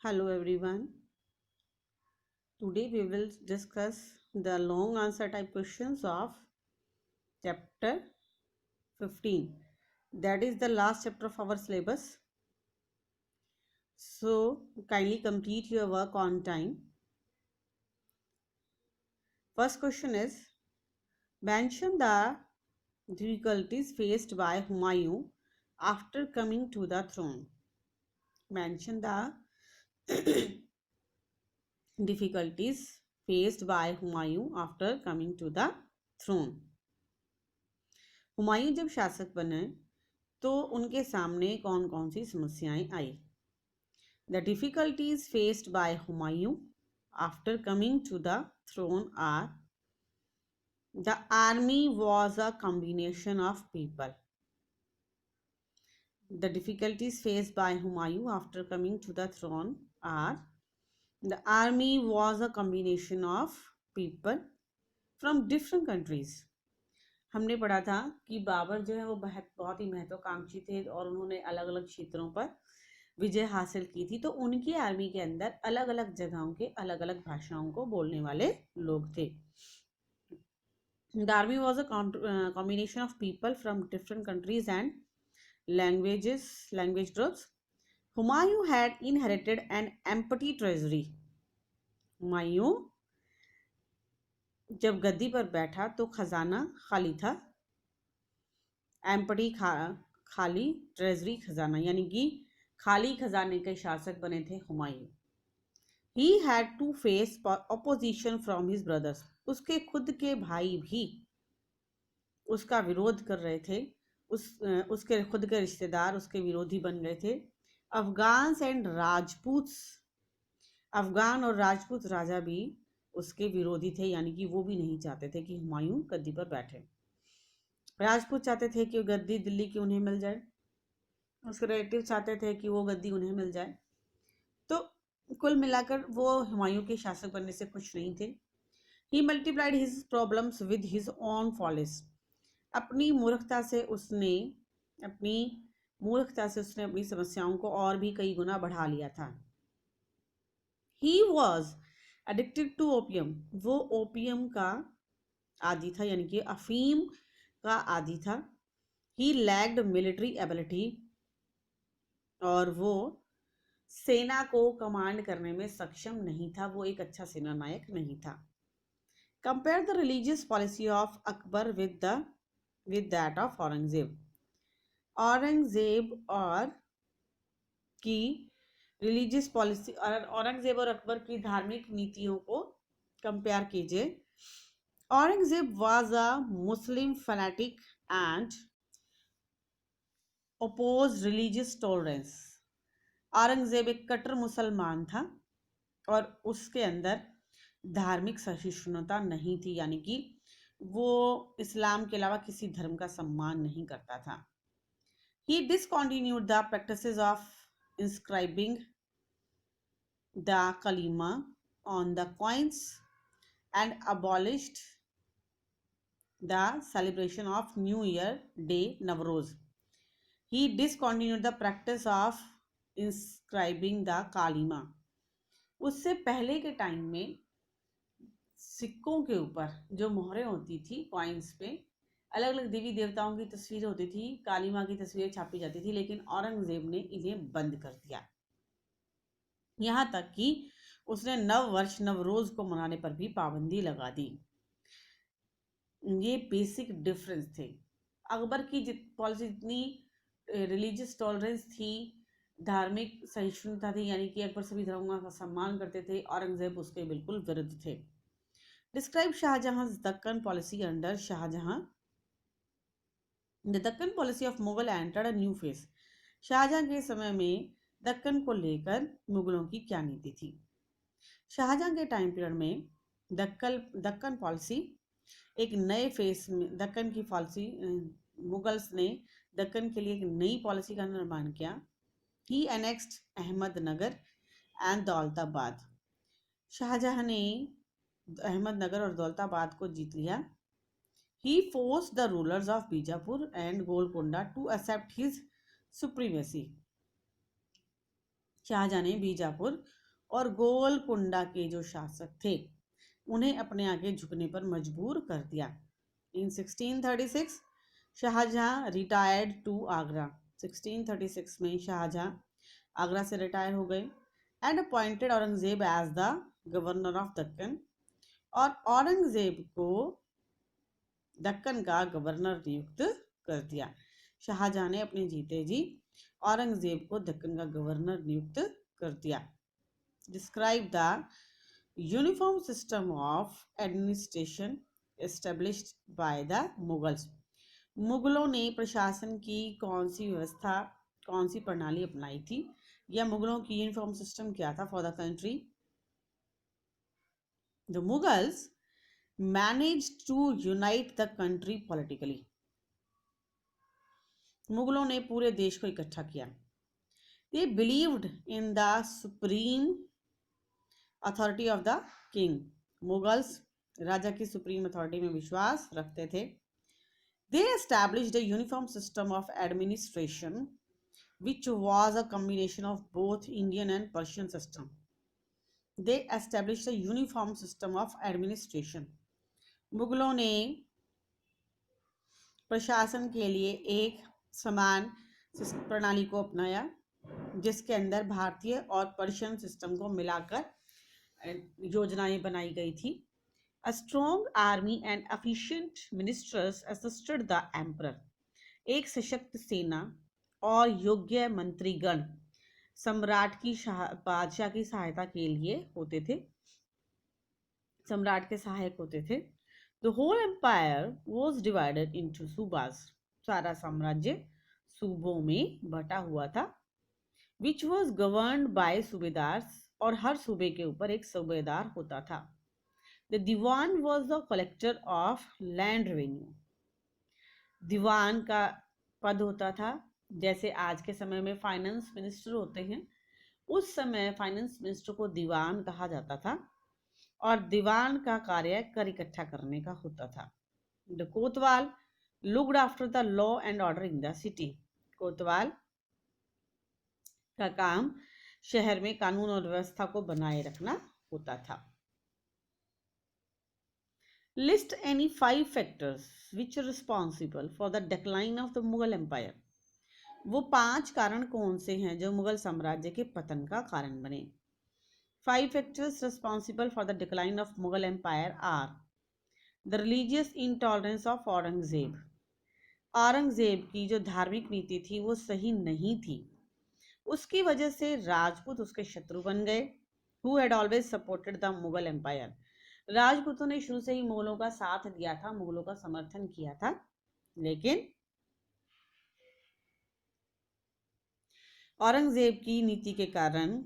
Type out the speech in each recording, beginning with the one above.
Hello everyone. Today we will discuss the long answer type questions of chapter 15. That is the last chapter of our syllabus. So kindly complete your work on time. First question is, mention the difficulties faced by Humayun after coming to the throne. Mention the difficulties faced by Humayun after coming to the throne. Humayun जब शासक बने तो उनके सामने कौन कौन सी समस्याएं आई. The difficulties faced by Humayun after coming to the throne are the army was a combination of people. The difficulties faced by Humayun after coming to the throne are the army was a combination of people from different countries. हमने पढ़ा था कि बाबर जो है वो बहुत ही महत्वाकांक्षी थे और उन्होंने अलग अलग क्षेत्रों पर विजय हासिल की थी. तो उनकी आर्मी के अंदर अलग अलग जगहों के अलग अलग भाषाओं को बोलने वाले लोग थे. The army was a combination of people from different countries and language groups. Humayun had inherited an empty treasury. Humayun जब गद्दी पर बैठा तो खजाना खाली था. एम्प्टी खाली, ट्रेजरी खजाना, यानी कि खाली खजाने के शासक बने थे Humayun. He had to face opposition from his brothers. उसके खुद के भाई भी उसका विरोध कर रहे थे. उसके खुद के रिश्तेदार उसके विरोधी बन गए थे. अफगान्स एंड राजपूत, अफगान और राजपूत राजा भी उसके विरोधी थे, यानी कि वो भी नहीं चाहते थे कि हुमायूं गद्दी पर बैठे. राजपूत चाहते थे कि गद्दी दिल्ली की उन्हें मिल जाए, उसके रिलेटिव चाहते थे कि वो गद्दी उन्हें मिल जाए. तो कुल मिलाकर वो हुमायूं के शासक बनने से खुश नहीं थे. He multiplied his problems with his own follies. अपनी मूर्खता से उसने अपनी समस्याओं को और भी कई गुना बढ़ा लिया था. He was addicted to opium. वो ओपियम का आदि था, यानी कि अफीम का आदि था. He lacked military ability. और वो सेना को कमांड करने में सक्षम नहीं था. वो एक अच्छा सेना नायक नहीं था. Compare the religious policy of Akbar with that of Aurangzeb. Aurangzeb और की रिलीजियस पॉलिसी और औरंगजेब और अकबर की धार्मिक नीतियों को कंपेयर कीजिए. Aurangzeb was a Muslim fanatic and oppose religious tolerance. Aurangzeb एक कट्टर मुसलमान था और उसके अंदर धार्मिक सहिष्णुता नहीं थी, यानी कि वो इस्लाम के अलावा किसी धर्म का सम्मान नहीं करता था. He discontinued the practices of inscribing the kalima on the coins and abolished the celebration of New Year Day Navroz. He discontinued the practice of inscribing the kalima. उससे पहले के टाइम में सिक्कों के ऊपर जो मोहरें होती थी, कॉइन्स पे अलग अलग देवी देवताओं की तस्वीरें होती थी, काली माँ की तस्वीरें छापी जाती थी, लेकिन औरंगजेब ने इन्हें बंद कर दिया. यहाँ तक कि उसने नव वर्ष नवरोज को मनाने पर भी पाबंदी लगा दी. ये बेसिक डिफरेंस थे. अकबर की पॉलिसी जितनी रिलीजियस टॉलरेंस थी, धार्मिक सहिष्णुता थी, यानी कि अकबर सभी धर्मों का सम्मान करते थे. औरंगजेब उसके बिल्कुल विरुद्ध थे. Describe Shahjahan Deccan policy under Shahjahan. The Deccan policy of Mughal entered a new phase. Shahjahan के समय में दक्कन को लेकर मुगलों की क्या नीति थी. शाहजहां के टाइम पीरियड में दक्कन पॉलिसी एक नए फेस में, दक्कन की पॉलिसी, मुगल्स ने दक्कन के लिए एक नई पॉलिसी का निर्माण किया. ही एनेक्स्ड अहमदनगर एंड दौलताबाद. शाहजहां ने अहमदनगर और दौलताबाद को जीत लिया. He forced the rulers of Bijapur and Golconda to accept his supremacy. Shahjahan ने बीजापुर और गोलकुंडा के जो शासक थे उन्हें अपने आगे झुकने पर मजबूर कर दिया। In 1636 Shahjahan retired to Agra. 1636 में शाहजहां आगरा से रिटायर हो गए and appointed Aurangzeb as the governor of Deccan, और औरंगजेब को दक्कन का गवर्नर नियुक्त कर दिया। शाहजहां ने अपने जीते जी औरंगजेब को दक्कन का गवर्नर नियुक्त कर दिया। Describe the uniform system of administration established by the Mughals. मुगलों ने प्रशासन की कौन सी व्यवस्था, कौन सी प्रणाली अपनाई थी, या मुगलों की यूनिफॉर्म सिस्टम क्या था for the country? The Mughals managed to unite the country politically. मुगलों ने पूरे देश को इकट्ठा किया। They believed in the supreme authority of the king. Mughals राजा की सुप्रीम अथॉरिटी में विश्वास रखते थे। They established a uniform system of administration which was a combination of both Indian and Persian system. They established a uniform system of administration. मुगलों ने प्रशासन के लिए एक समान प्रणाली को अपनाया जिसके अंदर भारतीय और पर्शियन सिस्टम को मिलाकर योजनाएं बनाई गई थी। A strong army and efficient ministers assisted the emperor. एक सशक्त सेना और योग्य मंत्रीगण सम्राट की बादशाह की सहायता के लिए होते थे, सम्राट के सहायक होते थे। The whole empire was divided into subas. सारा साम्राज्य सूबों में बटा हुआ था। Which was governed by सूबेदार्स, और हर सूबे के ऊपर एक सूबेदार होता था। The Diwan was the collector of land revenue. दीवान का पद होता था, जैसे आज के समय में फाइनेंस मिनिस्टर होते हैं, उस समय फाइनेंस मिनिस्टर को दीवान कहा जाता था, और दीवान का कार्य कर इकट्ठा करने का होता था। The Kotwal looked after the law and order in the city. कोतवाल का काम शहर में कानून और व्यवस्था को बनाए रखना होता था। List any 5 factors which are responsible for the decline of the Mughal empire. वो 5 कारण कौन से हैं जो मुगल साम्राज्य के पतन का कारण बने? 5 factors responsible for the decline of Mughal Empire are the religious intolerance of Aurangzeb. Aurangzeb की जो धार्मिक नीति थी वो सही नहीं थी, उसकी वजह से राजपूत उसके शत्रु बन गए। Who had always supported the Mughal Empire. राजपूतों ने शुरू से ही मुगलों का साथ दिया था, मुगलों का समर्थन किया था, लेकिन औरंगजेब की नीति के कारण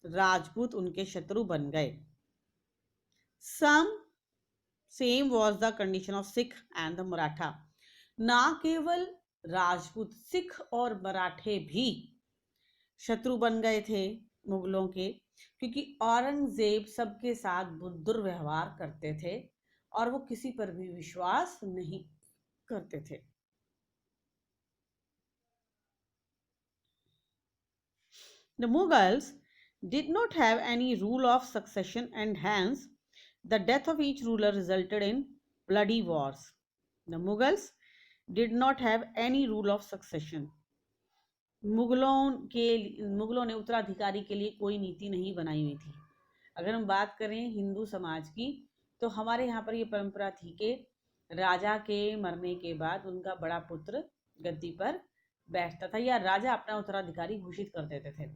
राजपूत उनके शत्रु बन गए। Same was the condition of Sikh and the Maratha. ना केवल राजपूत, सिख और मराठे भी शत्रु बन गए थे मुगलों के, क्योंकि औरंगजेब सबके साथ दुर्व्यवहार करते थे और वो किसी पर भी विश्वास नहीं करते थे। The Mughals did not have any rule of succession and hence the death of each ruler resulted in bloody wars. The Mughals did not have any rule of succession. मुगलों ने उत्तराधिकारी के लिए कोई नीति नहीं बनाई हुई थी। अगर हम बात करें हिंदू समाज की, तो हमारे यहाँ पर ये परंपरा थी कि राजा के मरने के बाद उनका बड़ा पुत्र गद्दी पर बैठता था या राजा अपना उत्तराधिकारी घोषित कर देते थे,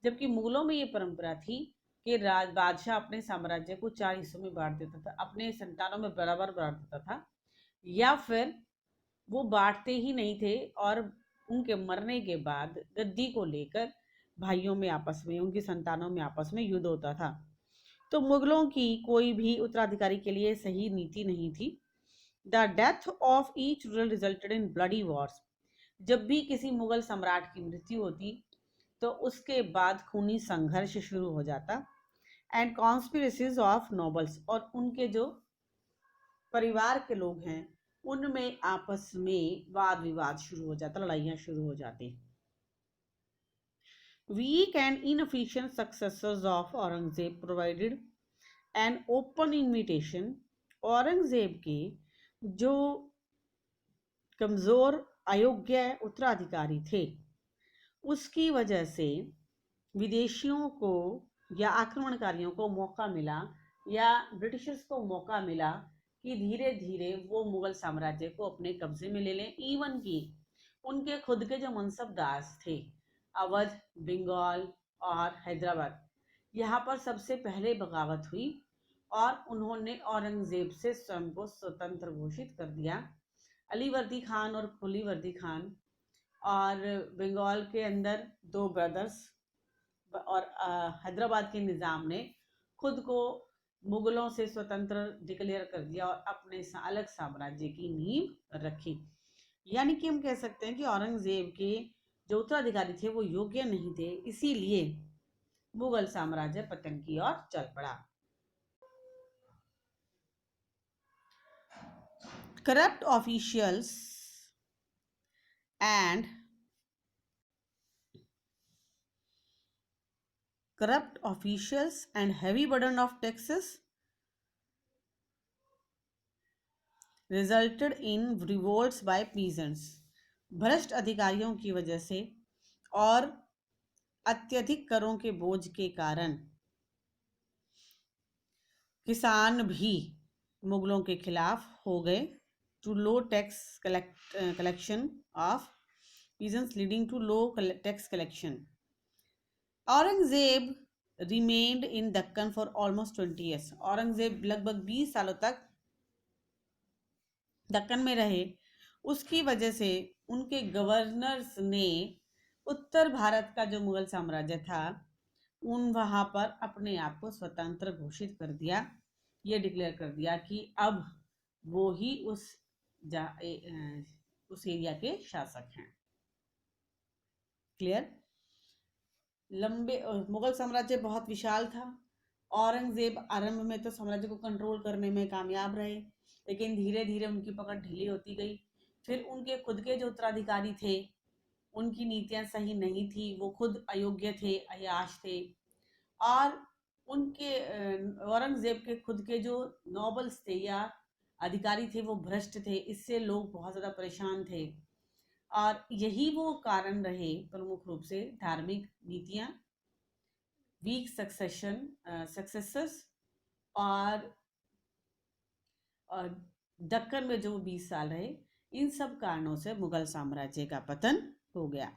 जबकि मुगलों में ये परंपरा थी कि बादशाह अपने साम्राज्य को 4 हिस्सों में बांट देता था, अपने संतानों में बराबर बांट देता था, या फिर वो बांटते ही नहीं थे और उनके मरने के बाद गद्दी को लेकर भाइयों में आपस में, उनकी संतानों में आपस में युद्ध होता था। तो मुगलों की कोई भी उत्तराधिकारी के लिए सही नीति नहीं थी। The death of each ruler resulted in bloody Wars. जब भी किसी मुगल सम्राट की मृत्यु होती तो उसके बाद खूनी संघर्ष शुरू हो जाता। एंड कॉन्स्पिरेसीज ऑफ नोबल्स, और उनके जो परिवार के लोग हैं उनमें आपस में वाद विवाद शुरू हो जाता, लड़ाइयाँ शुरू हो जाती। Weak and inefficient successors of Aurangzeb provided an open invitation. Aurangzeb के जो कमजोर अयोग्य उत्तराधिकारी थे, उसकी वजह से विदेशियों को या आक्रमणकारियों को मौका मिला, या ब्रिटिशर्स को मौका मिला कि धीरे धीरे वो मुगल साम्राज्य को अपने कब्जे में ले लें। इवन कि उनके खुद के जो मनसबदार थे, अवध, बंगाल और हैदराबाद, यहाँ पर सबसे पहले बगावत हुई और उन्होंने औरंगजेब से स्वयं को स्वतंत्र घोषित कर दिया। अलीवर्दी खान और कुलीवर्दी खान, और बंगाल के अंदर दो ब्रदर्स, और हैदराबाद के निज़ाम ने खुद को मुगलों से स्वतंत्र डिक्लेयर कर दिया और अपने अलग साम्राज्य की नींव रखी। यानी कि हम कह सकते हैं कि औरंगजेब के जो उत्तराधिकारी थे वो योग्य नहीं थे, इसीलिए मुगल साम्राज्य पतन की ओर चल पड़ा। Corrupt officials and heavy burden of taxes resulted in revolts by peasants. भ्रष्ट अधिकारियों की वजह से और अत्यधिक करों के बोझ के कारण किसान भी मुगलों के खिलाफ हो गए। To low tax collection of peasants leading to low tax collection. Aurangzeb remained in Deccan for almost 20 years. Aurangzeb लगभग 20 सालों तक दक्कन में रहे। उसकी वजह से उनके गवर्नर्स ने उत्तर भारत का जो मुगल साम्राज्य था वहाँ पर अपने आप को स्वतंत्र घोषित कर दिया। ये डिक्लेयर कर दिया कि अब वो ही उस एरिया के शासक हैं। क्लियर? लंबे मुगल साम्राज्य बहुत विशाल था। औरंगजेब आरंभ में तो साम्राज्य को कंट्रोल करने में कामयाब रहे, लेकिन धीरे धीरे उनकी पकड़ ढीली होती गई। फिर उनके खुद के जो उत्तराधिकारी थे उनकी नीतियां सही नहीं थी, वो खुद अयोग्य थे, अय्याश थे, और उनके औरंगजेब के खुद के जो नॉबल्स थे या अधिकारी थे वो भ्रष्ट थे। इससे लोग बहुत ज़्यादा परेशान थे और यही वो कारण रहे प्रमुख रूप से धार्मिक नीतियां, वीक सक्सेसर्स और दक्कन में जो 20 साल रहे, इन सब कारणों से मुगल साम्राज्य का पतन हो गया।